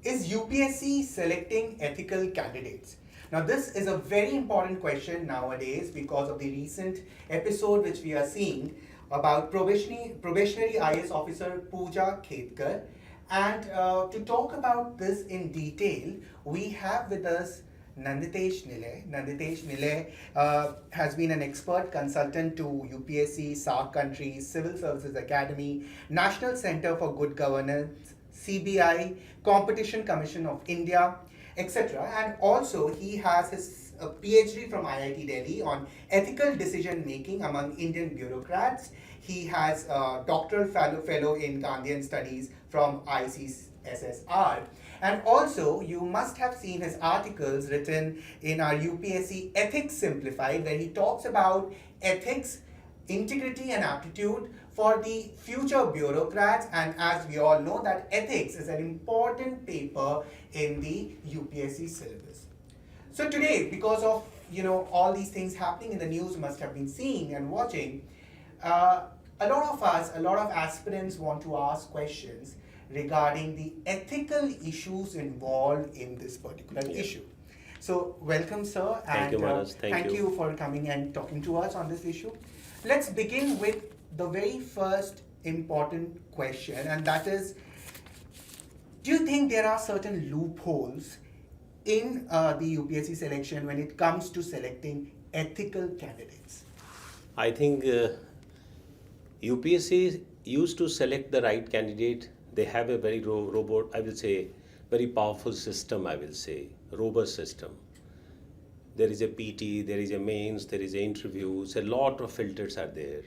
Is UPSC selecting ethical candidates? Now, this is a very important question nowadays because of the recent episode which we are seeing about probationary IAS officer Pooja Khedkar. And to talk about this in detail, we have with us Nanditesh Nilay. Nanditesh Nilay has been an expert consultant to UPSC, SAARC countries, Civil Services Academy, National Center for Good Governance, CBI, Competition Commission of India, etc. And also he has his PhD from IIT Delhi on ethical decision making among Indian bureaucrats. He has a doctoral fellow in Gandhian studies from ICSSR. And also, you must have seen his articles written in our UPSC Ethics Simplified, where he talks about ethics, integrity, and aptitude for the future bureaucrats. And as we all know, that ethics is an important paper in the UPSC syllabus. So today, because of all these things happening in the news, you must have been seeing and watching. A lot of aspirants want to ask questions regarding the ethical issues involved in this particular issue. So, welcome, sir, Thank you, and Manas. Thank you for coming and talking to us on this issue. Let's begin with the very first important question, and that is: do you think there are certain loopholes in the UPSC selection when it comes to selecting ethical candidates? I think UPSC used to select the right candidate. They have a very robust, I will say, very powerful system, I will say, robust system. There is a PT, there is a mains, there is a interviews, a lot of filters are there.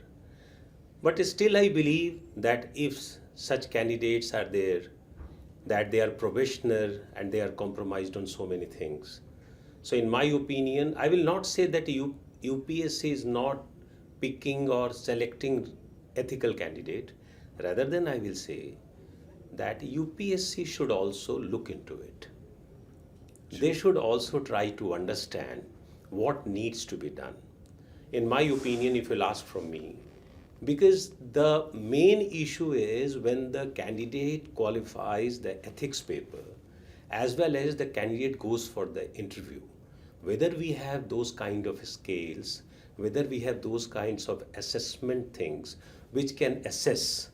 But still I believe that if such candidates are there, that they are probationer and they are compromised on so many things. So in my opinion, I will not say that UPSC is not picking or selecting ethical candidate. Rather than I will say that UPSC should also look into it. They should also try to understand what needs to be done. In my opinion, if you'll ask from me, because the main issue is when the candidate qualifies the ethics paper as well as the candidate goes for the interview, whether we have those kind of scales, whether we have those kinds of assessment things which can assess.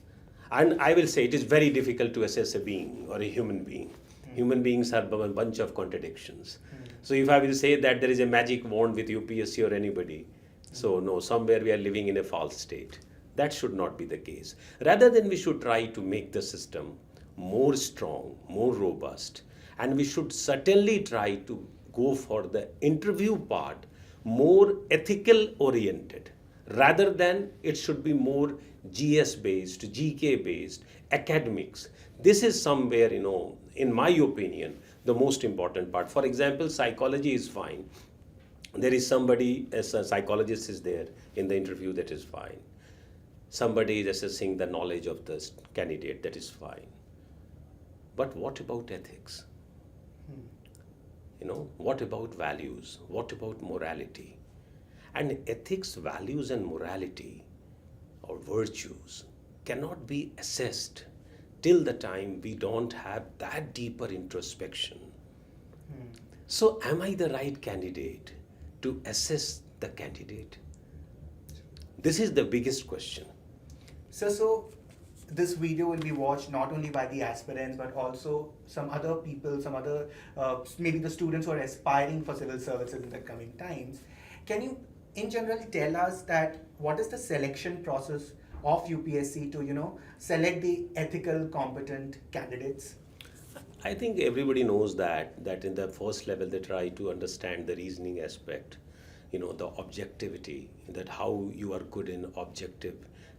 And I will say it is very difficult to assess a being or a human being. Human beings are a bunch of contradictions. So if I will say that there is a magic wand with UPSC or anybody, so no, somewhere we are living in a false state. That should not be the case. Rather than we should try to make the system more strong, more robust, and we should certainly try to go for the interview part more ethical oriented, rather than it should be more GS based, GK based, academics. This is somewhere, in my opinion, the most important part. For example, psychology is fine. There is somebody, as a psychologist is there in the interview, that is fine. Somebody is assessing the knowledge of the candidate, that is fine. But what about ethics? What about values? What about morality? And ethics, values, and morality or virtues cannot be assessed till the time we don't have that deeper introspection. So, am I the right candidate to assess the candidate? This is the biggest question. So this video will be watched not only by the aspirants but also some other people, maybe the students who are aspiring for civil services in the coming times. Can you, in general, tell us that what is the selection process of UPSC to select the ethical, competent candidates? I think everybody knows that in the first level they try to understand the reasoning aspect, the objectivity, that how you are good in objective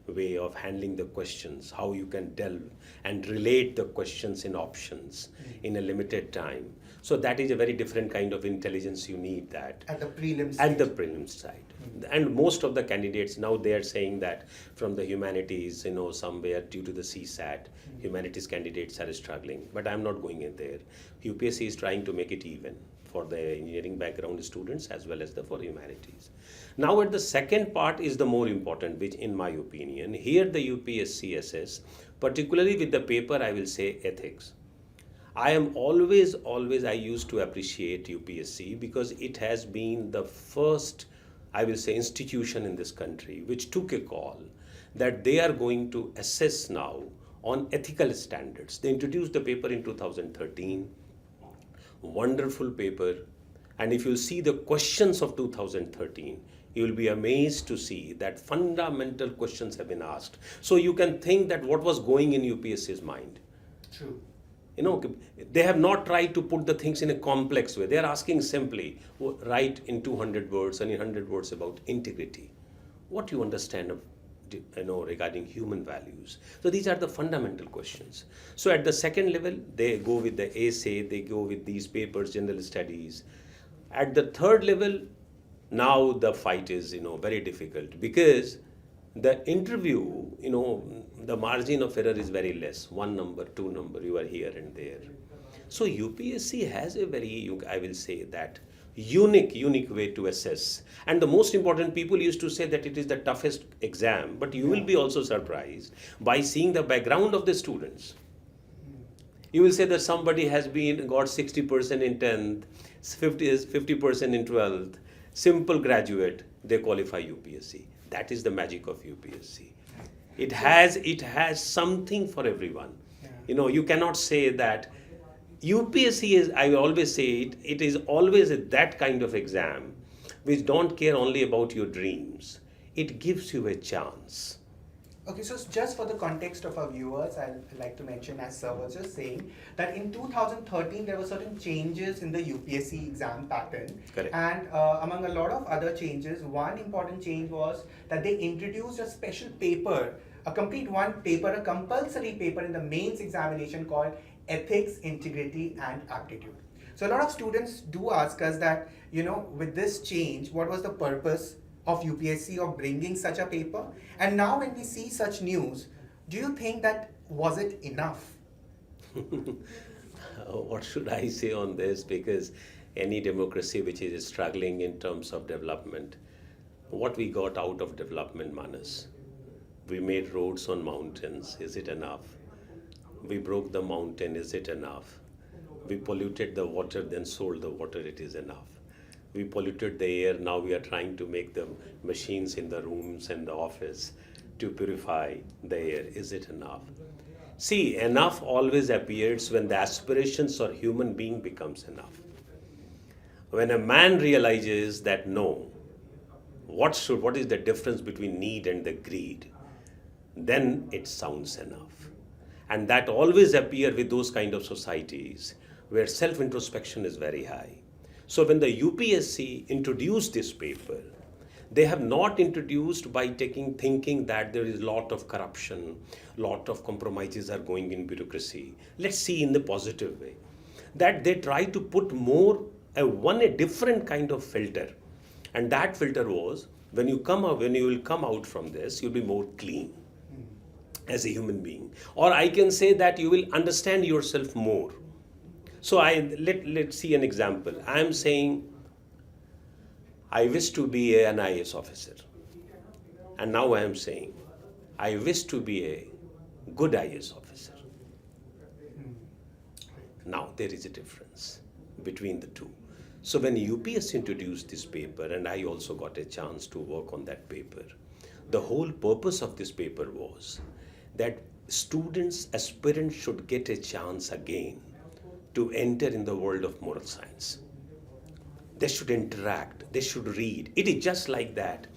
way of handling the questions, how you can delve and relate the questions in options in a limited time. So that is a very different kind of intelligence you need that. At the prelims At the prelims side. And most of the candidates now they are saying that from the humanities, somewhere due to the CSAT, humanities candidates are struggling. But I'm not going in there. UPSC is trying to make it even for the engineering background students as well as for humanities. Now at the second part is the more important, which in my opinion, here the UPSC assess, particularly with the paper I will say ethics. I used to appreciate UPSC because it has been the first, I will say, institution in this country which took a call that they are going to assess now on ethical standards. They introduced the paper in 2013, wonderful paper. And if you see the questions of 2013, you will be amazed to see that fundamental questions have been asked. So you can think that what was going in UPSC's mind. True. You know, they have not tried to put the things in a complex way. They are asking simply, write in 200 words and in 100 words about integrity. What do you understand of, regarding human values? So these are the fundamental questions. So at the second level, they go with the essay, they go with these papers, general studies. At the third level, now the fight is, very difficult because the interview, the margin of error is very less. 1 number, 2 number, you are here and there. So UPSC has a very, I will say that, unique way to assess. And the most important, people used to say that it is the toughest exam, but you will be also surprised by seeing the background of the students. You will say that somebody has got 60% in 10th, 50% in 12th, simple graduate, they qualify UPSC. That is the magic of UPSC. It has something for everyone. You cannot say that UPSC is, I always say it is always that kind of exam which don't care only about your dreams. It gives you a chance. Okay, so just for the context of our viewers, I'd like to mention, as Sir was just saying, that in 2013 there were certain changes in the UPSC exam pattern. Correct. And among a lot of other changes, one important change was that they introduced a special paper, a complete one paper, a compulsory paper in the mains examination called Ethics, Integrity and Aptitude. So a lot of students do ask us that, with this change, what was the purpose of UPSC of bringing such a paper? And now when we see such news, do you think that was it enough? What should I say on this? Because any democracy which is struggling in terms of development, what we got out of development, Manas? We made roads on mountains, is it enough? We broke the mountain, is it enough? We polluted the water, then sold the water, it is enough. We polluted the air, now we are trying to make the machines in the rooms and the office to purify the air. Is it enough? See, enough always appears when the aspirations or human being becomes enough. When a man realizes that no, what is the difference between need and the greed, then it sounds enough. And that always appear with those kind of societies where self-introspection is very high. So when the UPSC introduced this paper, they have not introduced by thinking that there is a lot of corruption, lot of compromises are going in bureaucracy. Let's see in the positive way. That they try to put a different kind of filter. And that filter was, when you will come out from this, you'll be more clean as a human being. Or I can say that you will understand yourself more. So let's see an example. I am saying, I wish to be an IAS officer. And now I am saying, I wish to be a good IAS officer. Now there is a difference between the two. So when UPSC introduced this paper, and I also got a chance to work on that paper, the whole purpose of this paper was that aspirants should get a chance again to enter in the world of moral science. They should interact, they should read. It is just like that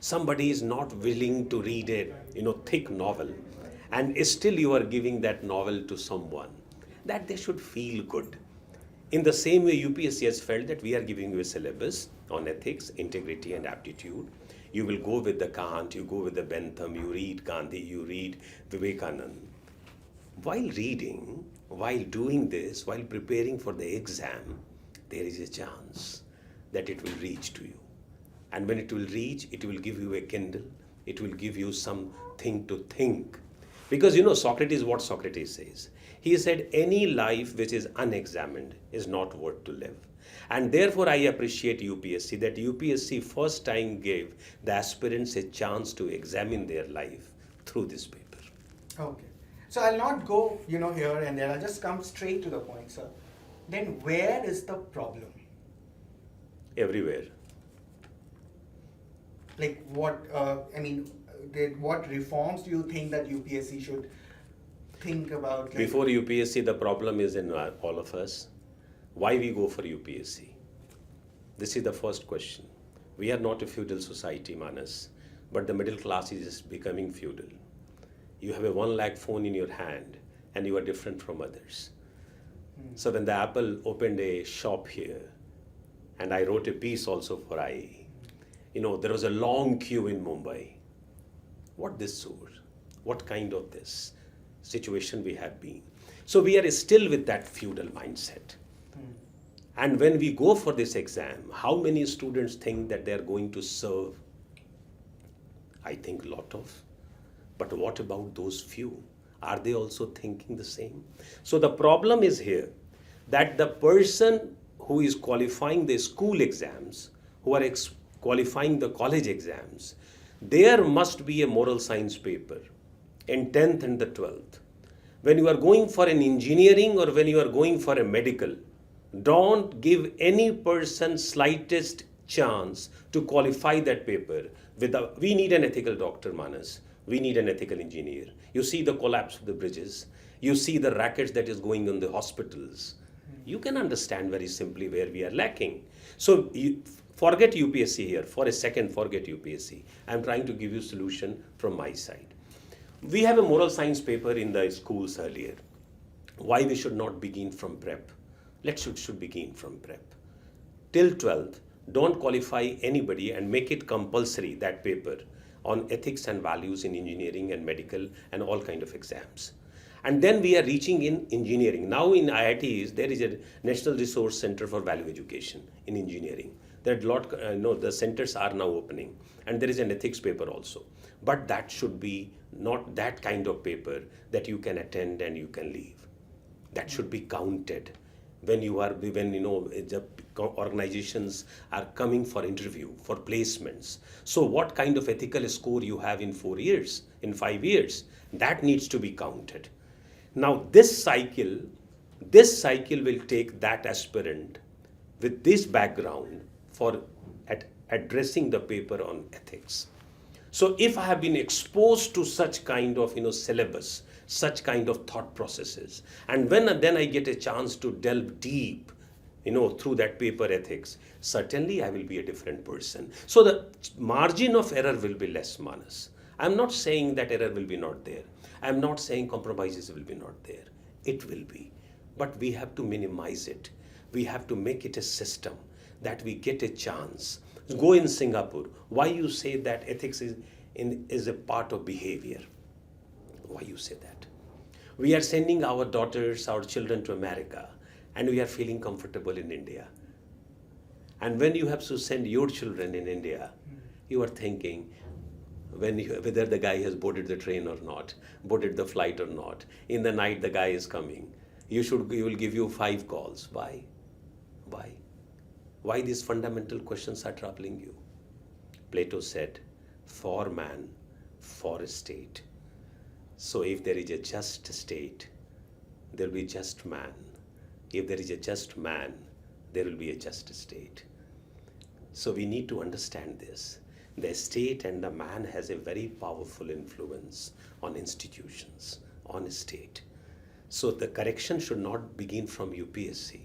somebody is not willing to read a thick novel, and still you are giving that novel to someone, that they should feel good. In the same way, UPSC has felt that we are giving you a syllabus on ethics, integrity and aptitude. You will go with the Kant, you go with the Bentham, you read Gandhi, you read Vivekananda. While reading, while doing this, while preparing for the exam, there is a chance that it will reach to you. And when it will reach, it will give you a Kindle, it will give you something to think. Because Socrates, what Socrates says? He said, any life which is unexamined is not worth to live. And therefore, I appreciate UPSC, that UPSC first time gave the aspirants a chance to examine their life through this paper. Okay. So I'll not go, here and there. I'll just come straight to the point, sir. Then where is the problem? Everywhere. Like what? What reforms do you think that UPSC should think about? Like, Before UPSC, the problem is in all of us. Why we go for UPSC? This is the first question. We are not a feudal society, Manas, but the middle class is becoming feudal. You have a 1 lakh phone in your hand and you are different from others. So when the Apple opened a shop here, and I wrote a piece also for IE, there was a long queue in Mumbai. What this source? What kind of this situation we have been? So we are still with that feudal mindset. And when we go for this exam, how many students think that they are going to serve? I think a lot of. But what about those few? Are they also thinking the same? So the problem is here that the person who is qualifying the school exams, who are qualifying the college exams, there must be a moral science paper in 10th and the 12th. When you are going for an engineering or when you are going for a medical, don't give any person slightest chance to qualify that paper. We need an ethical doctor, Manas. We need an ethical engineer. You see the collapse of the bridges. You see the rackets that is going on the hospitals. You can understand very simply where we are lacking. So forget UPSC here. For a second, forget UPSC. I'm trying to give you solution from my side. We have a moral science paper in the schools earlier. Why we should not begin from prep? Should begin from prep. Till 12th, don't qualify anybody and make it compulsory, that paper, on ethics and values in engineering and medical and all kind of exams. And then we are reaching in engineering. Now in IITs, there is a National Resource Center for Value Education in engineering. There are the centers are now opening. And there is an ethics paper also. But that should be not that kind of paper that you can attend and you can leave. That should be counted. When the organizations are coming for interview, for placements. So what kind of ethical score you have in 4 years, in 5 years, that needs to be counted. Now this cycle will take that aspirant with this background for addressing the paper on ethics. So if I have been exposed to such kind of syllabus, such kind of thought processes, and then I get a chance to delve deep through that paper ethics, certainly I will be a different person. So the margin of error will be less, Manas. I'm not saying that error will be not there. I'm not saying compromises will be not there. It will be. But we have to minimize it. We have to make it a system that we get a chance. Go in Singapore. Why you say that ethics is a part of behavior? Why you say that? We are sending our daughters, our children to America, and we are feeling comfortable in India. And when you have to send your children in India, you are thinking whether the guy has boarded the train or not, boarded the flight or not. In the night, the guy is coming. He will give you 5 calls. Why? Why? Why these fundamental questions are troubling you? Plato said, for man, for a state. So if there is a just state, there will be just man. If there is a just man, there will be a just state. So we need to understand this. The state and the man has a very powerful influence on institutions, on a state. So the correction should not begin from UPSC.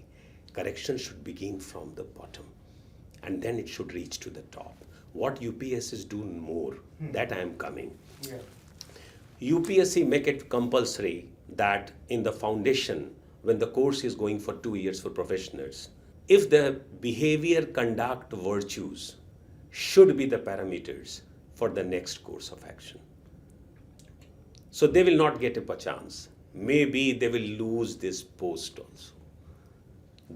Correction should begin from the bottom. And then it should reach to the top. What UPSC is doing more, that I am coming. Yeah. UPSC make it compulsory that in the foundation, when the course is going for 2 years for professionals, if the behavior, conduct, virtues should be the parameters for the next course of action. So they will not get a chance. Maybe they will lose this post also.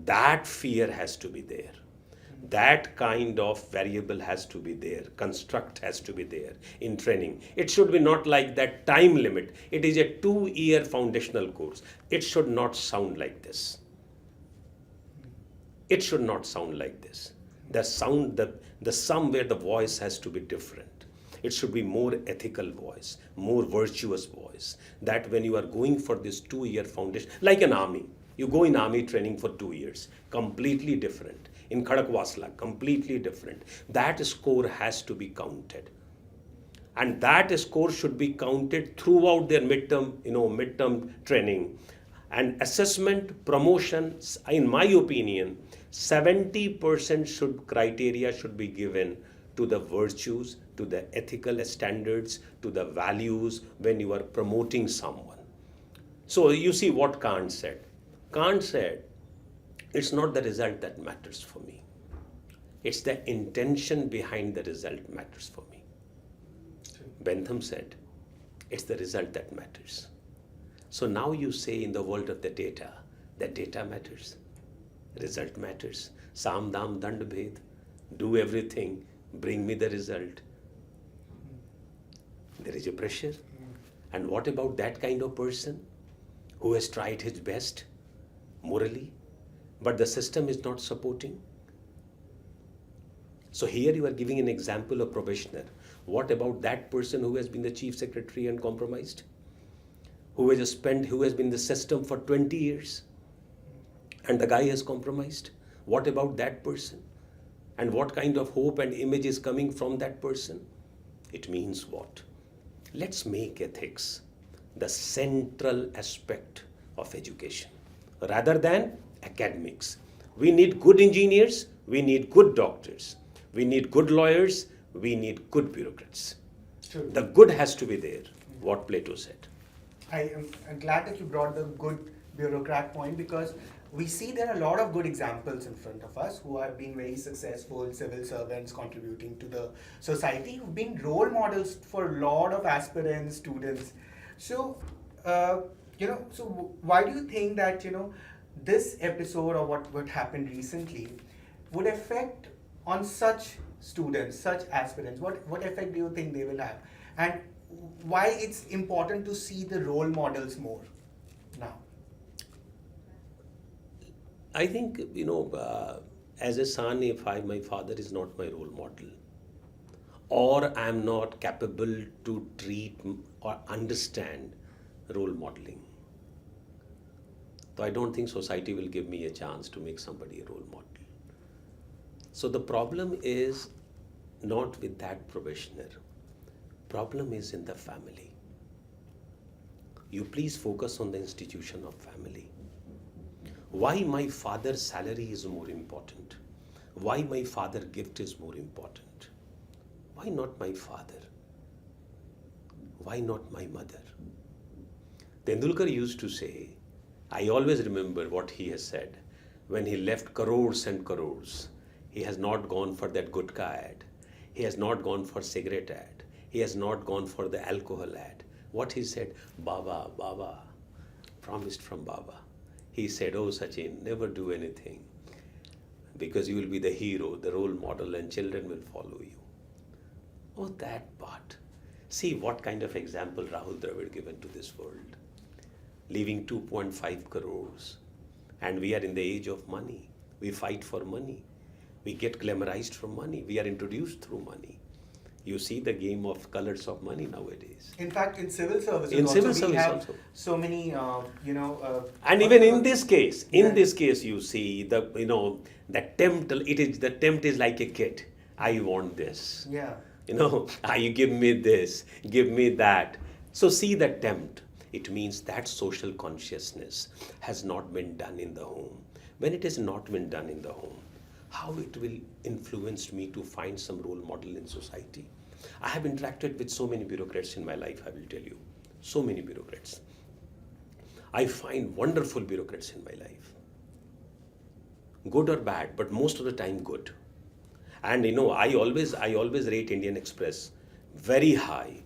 That fear has to be there. That kind of variable has to be there. Construct has to be there in training. It should be not like that time limit. It is a 2-year foundational course. It should not sound like this. It should not sound like this. The sound, the somewhere the voice has to be different. It should be more ethical voice, more virtuous voice. That when you are going for this 2-year foundation, like an army, you go in army training for 2 years, completely different. In Khadakwasla, completely different. That score has to be counted. And that score should be counted throughout their midterm training. And assessment, promotions, in my opinion, 70% criteria should be given to the virtues, to the ethical standards, to the values when you are promoting someone. So you see what Kant said. Kant said, it's not the result that matters for me. It's the intention behind the result matters for me. Bentham said, it's the result that matters. So now you say in the world of the data, that data matters, result matters. Sam, dam, dand, bhed, do everything, bring me the result. There is a pressure. And what about that kind of person who has tried his best morally, but the system is not supporting? So here you are giving an example of probationer. What about that person who has been the chief secretary and compromised? Who has been in the system for 20 years and the guy has compromised? What about that person? And what kind of hope and image is coming from that person? It means what? Let's make ethics the central aspect of education rather than academics. We need good engineers, we need good doctors, we need good lawyers, we need good bureaucrats. True. The good has to be there, what Plato said. I'm glad that you brought the good bureaucrat point, because we see there are a lot of good examples in front of us who have been very successful civil servants contributing to the society, who've been role models for a lot of aspirants, students. So, so why do you think that, this episode or what happened recently would affect on such students, such aspirants? What effect do you think they will have? And why it's important to see the role models more now? I think, as a son, if my father is not my role model, or I am not capable to treat or understand role modeling, so I don't think society will give me a chance to make somebody a role model. So the problem is not with that probationer. Problem is in the family. You please focus on the institution of family. Why my father's salary is more important? Why my father's gift is more important? Why not my father? Why not my mother? Tendulkar used to say, I always remember what he has said, when he left crores and crores, he has not gone for that gutka ad. He has not gone for cigarette ad. He has not gone for the alcohol ad. What he said, Baba, Baba, promised from Baba. He said, oh Sachin, never do anything, because you will be the hero, the role model, and children will follow you. Oh, that part. See what kind of example Rahul Dravid given to this world. Leaving 2.5 crores. And we are in the age of money. We fight for money. We get glamorized from money. We are introduced through money. You see the game of colors of money nowadays. In fact, in civil services, we have so many, and even in this case, you see the tempt is like a kid. I want this. Yeah. You give me this, give me that. So see the tempt. It means that social consciousness has not been done in the home. When it has not been done in the home, how it will influence me to find some role model in society? I have interacted with so many bureaucrats in my life, I will tell you. So many bureaucrats. I find wonderful bureaucrats in my life. Good or bad, but most of the time good. And I always rate Indian Express very high,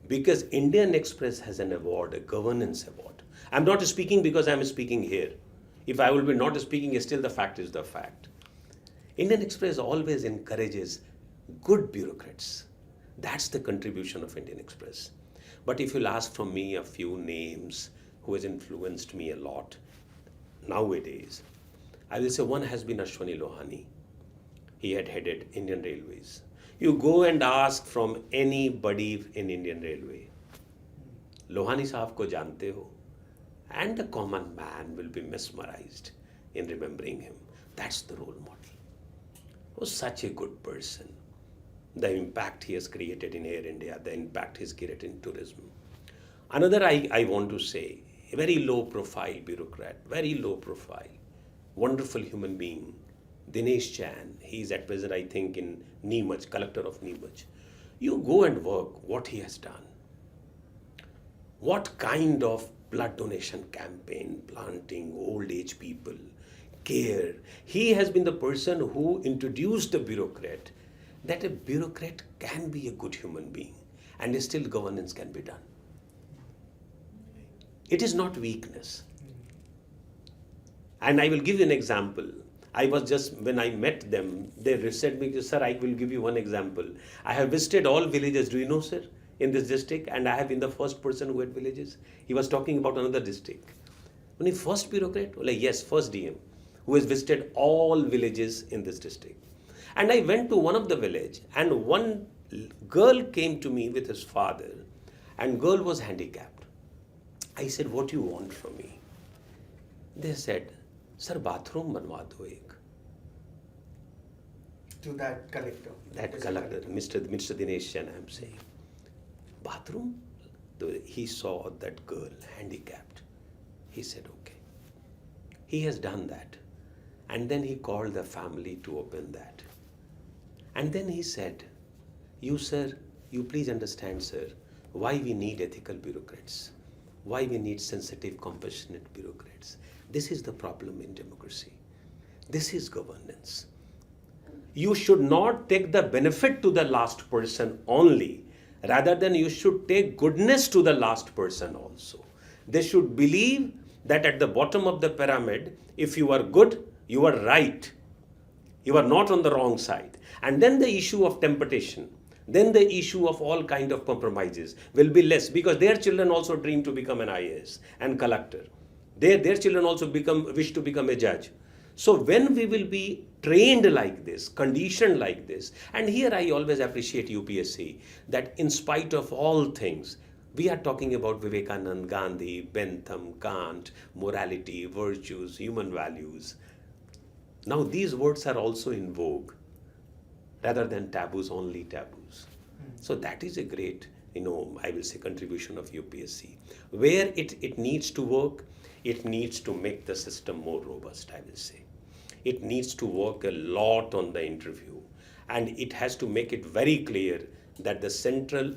because Indian Express has an award, a governance award. I'm not speaking because I'm speaking here. If I will be not speaking, still the fact is the fact. Indian Express always encourages good bureaucrats. That's the contribution of Indian Express. But if you'll ask from me a few names who has influenced me a lot nowadays, I will say one has been Ashwani Lohani. He had headed Indian Railways. You go and ask from anybody in Indian Railway. Lohani साहब को जानते हो? And the common man will be mesmerized in remembering him. That's the role model. He was such a good person. The impact he has created in Air India, the impact he's created in tourism. Another I want to say, a very low profile bureaucrat, very low profile, wonderful human being, Dinesh Chan. He is at present, I think, in Neemaj, collector of Neemaj. You go and work what he has done. What kind of blood donation campaign, planting old age people, care. He has been the person who introduced the bureaucrat that a bureaucrat can be a good human being and still governance can be done. It is not weakness. And I will give you an example. I was just, when I met them, they said me, sir, I will give you one example. I have visited all villages, do you know, sir, in this district, and I have been the first person who had villages. He was talking about another district. When he first bureaucrat, like, yes, first DM, who has visited all villages in this district. And I went to one of the village, and one girl came to me with his father, and girl was handicapped. I said, what do you want from me? They said, sir, bathroom banwa do ek. To that collector. That collector, Mr. Dinesh Chan, I am saying. Bathroom? He saw that girl handicapped. He said, okay. He has done that. And then he called the family to open that. And then he said, you, sir, you please understand, sir, why we need ethical bureaucrats. Why we need sensitive, compassionate bureaucrats. This is the problem in democracy. This is governance. You should not take the benefit to the last person only. Rather than you should take goodness to the last person also. They should believe that at the bottom of the pyramid, if you are good, you are right. You are not on the wrong side. And then the issue of temptation, then the issue of all kind of compromises will be less, because their children also dream to become an IAS and collector. Their children also wish to become a judge. So when we will be trained like this, conditioned like this, and here I always appreciate UPSC, that in spite of all things, we are talking about Vivekananda, Gandhi, Bentham, Kant, morality, virtues, human values. Now these words are also in vogue, rather than taboos, only taboos. So that is a great, I will say, contribution of UPSC. Where it needs to work, it needs to make the system more robust, I will say. It needs to work a lot on the interview, and it has to make it very clear that the central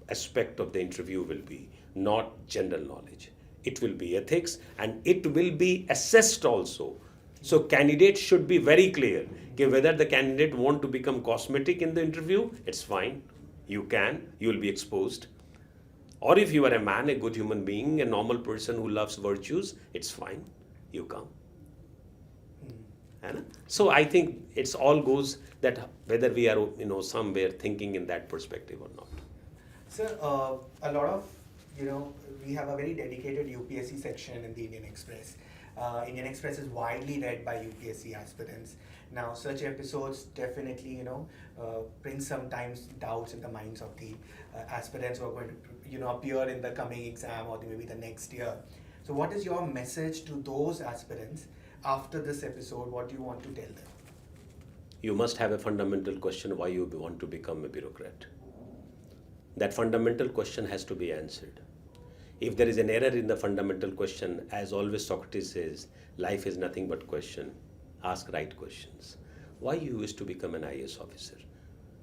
aspect of the interview will be not general knowledge. It will be ethics, and it will be assessed also. So candidates should be very clear whether the candidate want to become cosmetic in the interview, it's fine. You will be exposed. Or if you are a man, a good human being, a normal person who loves virtues, it's fine. You come. So I think it's all goes that whether we are, somewhere thinking in that perspective or not. Sir, a lot of, we have a very dedicated UPSC section in the Indian Express. Indian Express is widely read by UPSC aspirants. Now, such episodes definitely, bring sometimes doubts in the minds of the aspirants who are going to, appear in the coming exam or maybe the next year. So what is your message to those aspirants after this episode? What do you want to tell them? You must have a fundamental question why you want to become a bureaucrat. That fundamental question has to be answered. If there is an error in the fundamental question, as always Socrates says, life is nothing but question. Ask right questions. Why you wish to become an IAS officer?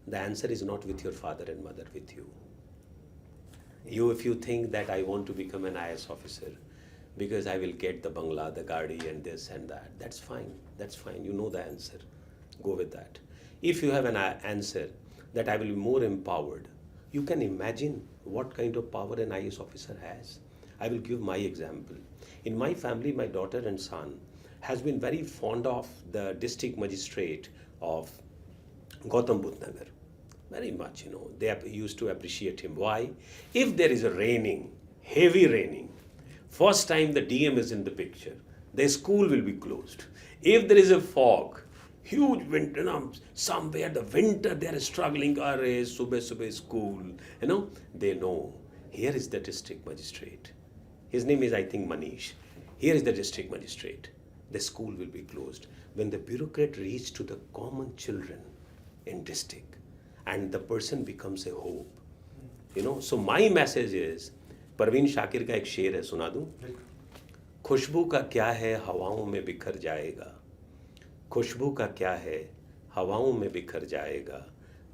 The answer is not with your father and mother, with you. If you think that I want to become an IAS officer because I will get the bangla, the gaadi and this and that, that's fine. That's fine. You know the answer. Go with that. If you have an answer that I will be more empowered, you can imagine what kind of power an IAS officer has. I will give my example. In my family, my daughter and son has been very fond of the district magistrate of Gautam Budh Nagar. Very much, they used to appreciate him. Why? If there is a raining, heavy raining, first time the DM is in the picture, the school will be closed. If there is a fog, huge winter, somewhere the winter they are struggling, subah school, they know, here is the district magistrate. His name is, I think, Manish. Here is the district magistrate. The school will be closed. When the bureaucrat reaches to the common children in district, and the person becomes a hope. So my message is, Parveen Shakir का एक शेर है, सुना दूं? खुशबू का क्या है हवाओं में बिखर जाएगा, खुशबू का क्या है हवाओं में बिखर जाएगा,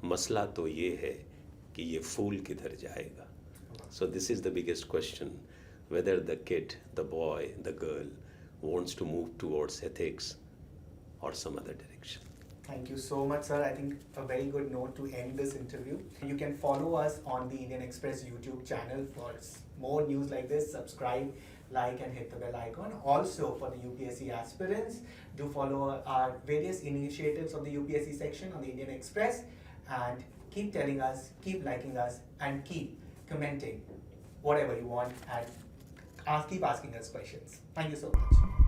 मसला तो ये है कि ये फूल किधर जाएगा. So this is the biggest question, whether the kid, the boy, the girl wants to move towards ethics or some other direction. Thank you so much, sir. I think a very good note to end this interview. You can follow us on the Indian Express YouTube channel for more news like this. Subscribe, like, and hit the bell icon. Also, for the UPSC aspirants, do follow our various initiatives of the UPSC section on the Indian Express, and keep telling us, keep liking us, and keep commenting whatever you want, and keep asking us questions. Thank you so much.